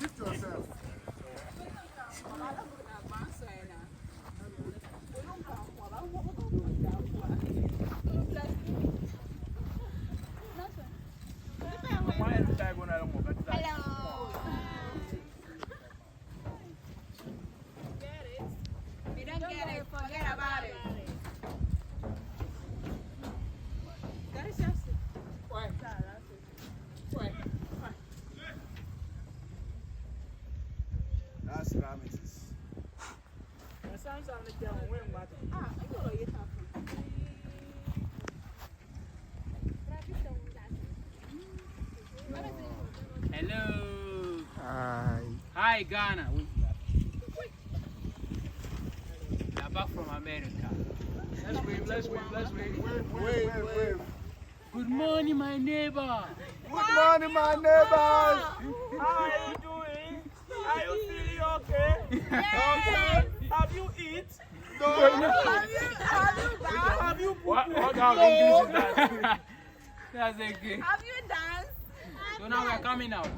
Lift yourself. That's Ramesses. Hello. Hi. Hi, Ghana. We are back from America. Let's wave. Good morning, my neighbor. Good morning, my neighbors. How are you doing? Are you feeling okay? Okay. Have you eat? No. Have you What kind of English is that? That's okay. Have you danced? So now we're coming out.